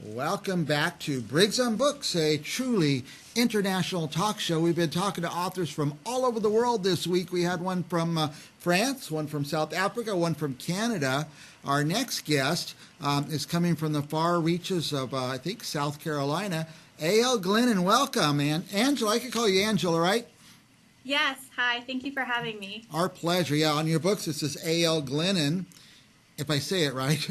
Welcome back to Briggs on Books, a truly international talk show. We've been talking to authors from all over the world this week. We had one from France, one from South Africa, one from Canada. Our next guest is coming from the far reaches of, I think, South Carolina. A.L. Glennon, welcome. And Angela, I could call you Angela, right? Yes. Hi. Thank you for having me. Our pleasure. Yeah, on your books it says A.L. Glennon, if I say it right.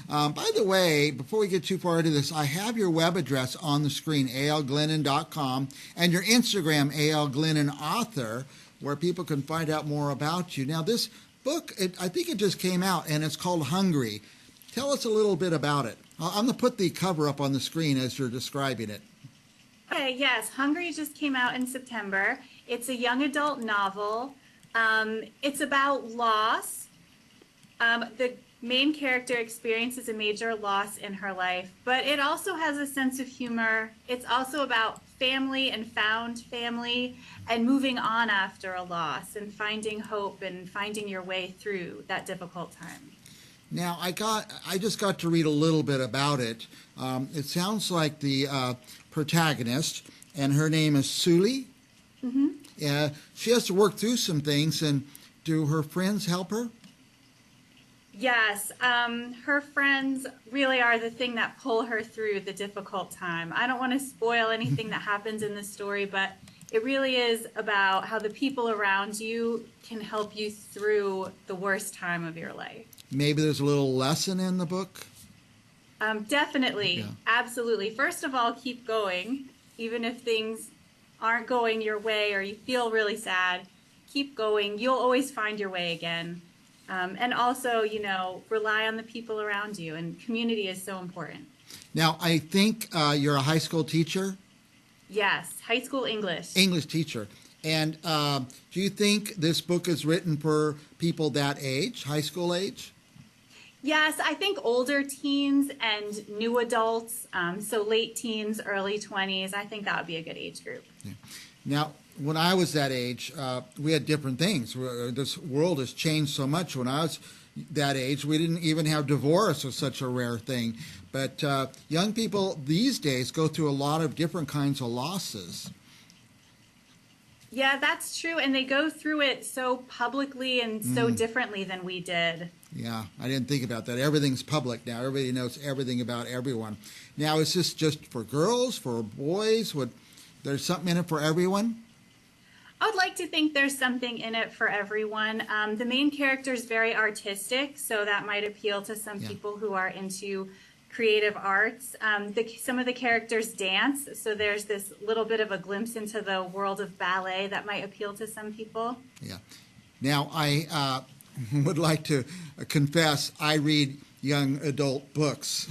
By the way, before we get too far into this, I have your web address on the screen, alglennonauthor.com, and your Instagram, alglennonauthor, where people can find out more about you. Now, this book, I think it just came out, and it's called Hungry. Tell us a little bit about it. I'm going to put the cover up on the screen as you're describing it. Okay, yes. Hungry just came out in September. It's a young adult novel. It's about loss. The main character experiences a major loss in her life, but it also has a sense of humor. It's also about family and found family and moving on after a loss and finding hope and finding your way through that difficult time. Now, I just got to read a little bit about it. It sounds like the protagonist, and her name is Sully. Mm-hmm. She has to work through some things, and do her friends help her? Yes, her friends really are the thing that pull her through the difficult time. I don't want to spoil anything that happens in the story, but it really is about how the people around you can help you through the worst time of your life. Maybe there's a little lesson in the book? Definitely, yeah. Absolutely. First of all, keep going. Even if things aren't going your way or you feel really sad, keep going. You'll always find your way again. And also, rely on the people around you, and community is so important. Now, I think you're a high school teacher? Yes, high school English. English teacher. And do you think this book is written for people that age, high school age? Yes, I think older teens and new adults, so late teens, early 20s, I think that would be a good age group. Yeah. Now, when I was that age, we had different things. This world has changed so much. When I was that age, we didn't even have divorce was such a rare thing. But young people these days go through a lot of different kinds of losses. Yeah, that's true. And they go through it so publicly and so differently than we did. Yeah, I didn't think about that. Everything's public now. Everybody knows everything about everyone. Now, is this just for girls, for boys? There's something in it for everyone? I would like to think there's something in it for everyone. The main character is very artistic, so that might appeal to some people who are into creative arts. Some of the characters dance, so there's this little bit of a glimpse into the world of ballet that might appeal to some people. Yeah. Now, I would like to confess I read young adult books.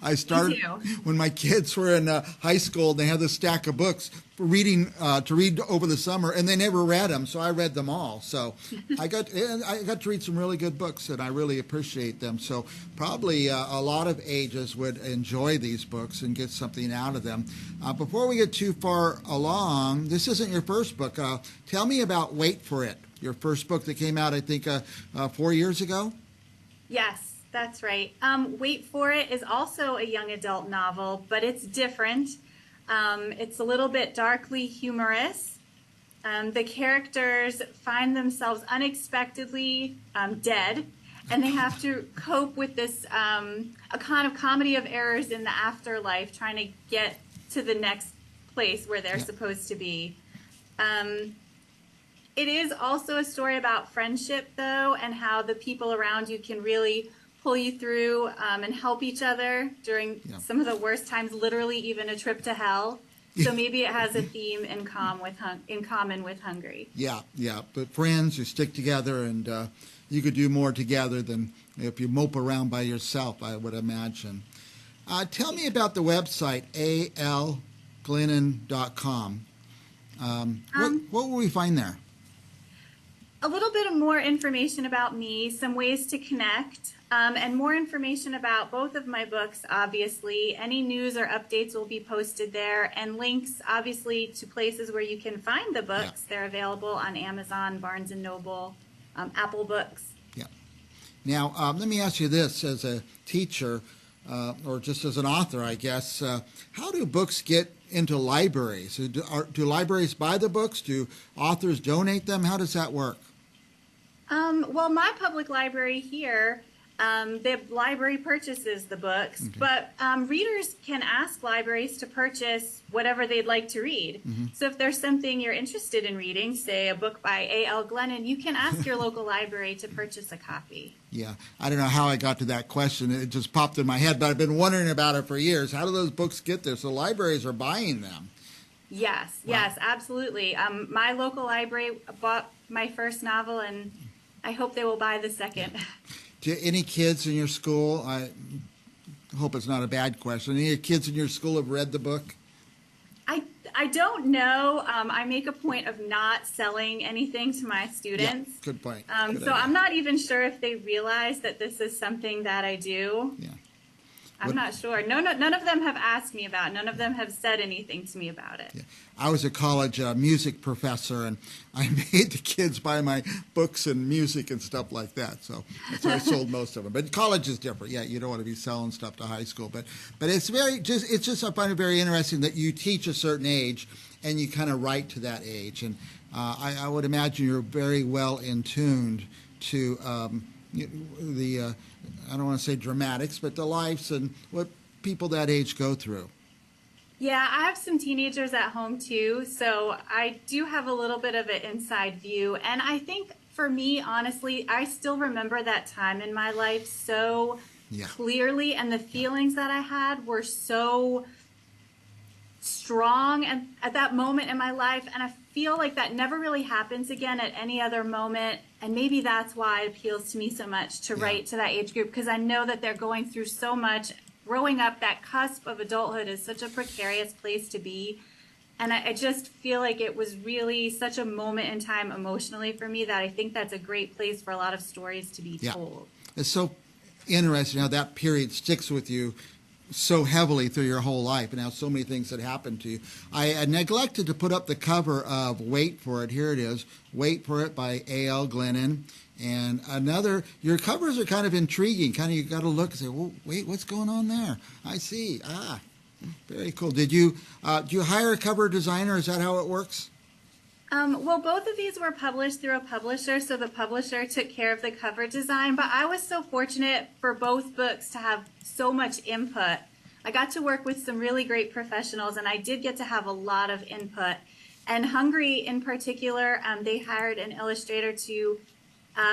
I started when my kids were in high school, and they had this stack of books for reading to read over the summer, and they never read them, so I read them all. So I got to read some really good books, and I really appreciate them. So probably a lot of ages would enjoy these books and get something out of them. Before we get too far along, this isn't your first book. Tell me about Wait for It, your first book that came out, I think, 4 years ago? Yes. That's right. Wait for It is also a young adult novel, but it's different. It's a little bit darkly humorous. The characters find themselves unexpectedly dead, and they have to cope with this a kind of comedy of errors in the afterlife, trying to get to the next place where they're supposed to be. It is also a story about friendship, though, and how the people around you can really pull you through and help each other during some of the worst times, literally even a trip to hell. So maybe it has a theme in common with Hungry. Yeah. But friends who stick together, and you could do more together than if you mope around by yourself, I would imagine. Tell me about the website, alglennonauthor.com. What will we find there? A little bit of more information about me, some ways to connect, and more information about both of my books, obviously. Any news or updates will be posted there, and links, obviously, to places where you can find the books. They're available on Amazon, Barnes & Noble, Apple Books. Yeah. Now, let me ask you this. As a teacher, or just as an author, I guess, how do books get into libraries? Do libraries buy the books? Do authors donate them? How does that work? Well, my public library here, the library purchases the books, Okay. but readers can ask libraries to purchase whatever they'd like to read. So if there's something you're interested in reading, say a book by A.L. Glennon, you can ask your local library to purchase a copy. Yeah, I don't know how I got to that question. It just popped in my head, but I've been wondering about it for years. How do those books get there? So libraries are buying them. Yes, Wow. yes, absolutely. My local library bought my first novel, and I hope they will buy the second. Do any kids in your school, I hope it's not a bad question, any kids in your school have read the book? I don't know. I make a point of not selling anything to my students. Yeah, good point. Good So idea. I'm not even sure if they realize that this is something that I do. Yeah. I'm not sure. None of them have asked me about it. None of them have said anything to me about it. Yeah. I was a college music professor, and I made the kids buy my books and music and stuff like that. So that's why I sold most of them. But college is different. Yeah, you don't want to be selling stuff to high school. But it's just I find it very interesting that you teach a certain age and you kind of write to that age. And I would imagine you're very well in tuned to the I don't want to say dramatics, but the lives and what people that age go through. Yeah, I have some teenagers at home too, so I do have a little bit of an inside view. And I think for me, honestly, I still remember that time in my life so clearly, and the feelings that I had were so strong and at that moment in my life, and I feel like that never really happens again at any other moment. And maybe that's why it appeals to me so much to write to that age group, because I know that they're going through so much. Growing up, that cusp of adulthood is such a precarious place to be. And I just feel like it was really such a moment in time emotionally for me that I think that's a great place for a lot of stories to be told. It's so interesting how that period sticks with you so heavily through your whole life and how so many things that happened to you. I neglected to put up the cover of Wait for It. Here it is, Wait for It by A.L. Glennon. And your covers are kind of intriguing. Kind of you got to look and say, well, wait, what's going on there? I see. Very cool. Do you hire a cover designer? Is that how it works? Well, both of these were published through a publisher, so the publisher took care of the cover design. But I was so fortunate for both books to have so much input. I got to work with some really great professionals, and I did get to have a lot of input. And Hungry, in particular, they hired an illustrator to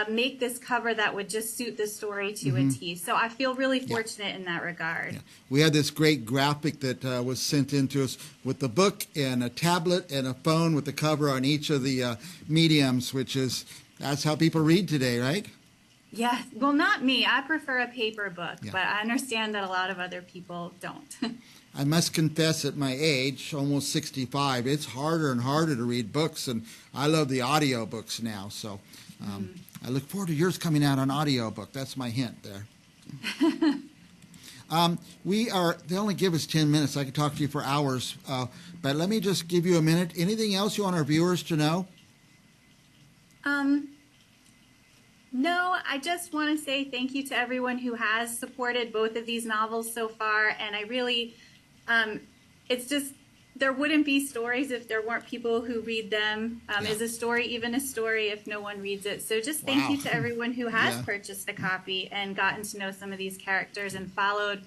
make this cover that would just suit the story to a T. So I feel really fortunate in that regard. Yeah. We had this great graphic that was sent in to us with the book and a tablet and a phone with the cover on each of the mediums, that's how people read today, right? Yeah, well, not me. I prefer a paper book, but I understand that a lot of other people don't. I must confess at my age, almost 65, it's harder and harder to read books, and I love the audio books now, so I look forward to yours coming out on audiobook. That's my hint there. They only give us 10 minutes. I could talk to you for hours, but let me just give you a minute. Anything else you want our viewers to know? No, I just want to say thank you to everyone who has supported both of these novels so far, and I really, it's just, there wouldn't be stories if there weren't people who read them. Is a story even a story if no one reads it? So just thank you to everyone who has purchased a copy and gotten to know some of these characters and followed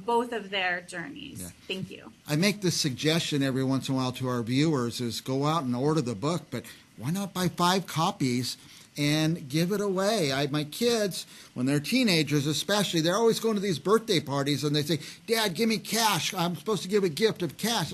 both of their journeys. Yeah. Thank you. I make this suggestion every once in a while to our viewers is go out and order the book, but why not buy 5 copies and give it away? My kids, when they're teenagers especially, they're always going to these birthday parties and they say, Dad, give me cash. I'm supposed to give a gift of cash.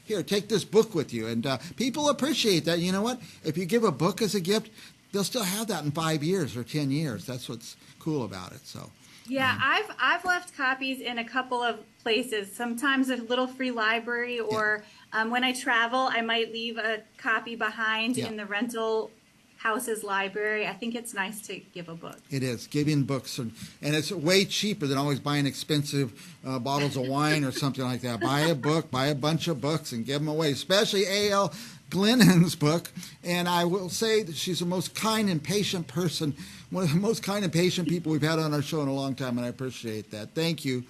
Here, take this book with you. And people appreciate that. You know what? If you give a book as a gift, they'll still have that in 5 years or 10 years. That's what's cool about it. So. Yeah, I've left copies in a couple of places. Sometimes a little free library, or when I travel, I might leave a copy behind in the rental house's library. I think it's nice to give a book. It is. Giving books, and it's way cheaper than always buying expensive bottles of wine or something like that. Buy a book, buy a bunch of books, and give them away. Especially A.L. Glennon's book, and I will say that she's the most kind and patient person, one of the most kind and patient people we've had on our show in a long time, and I appreciate that. Thank you,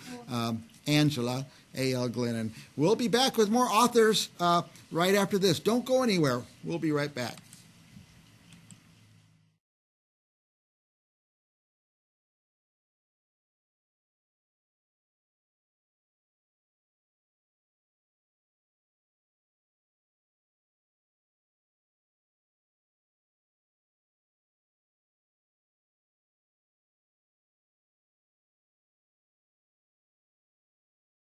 Angela A.L. Glennon. We'll be back with more authors right after this. Don't go anywhere. We'll be right back.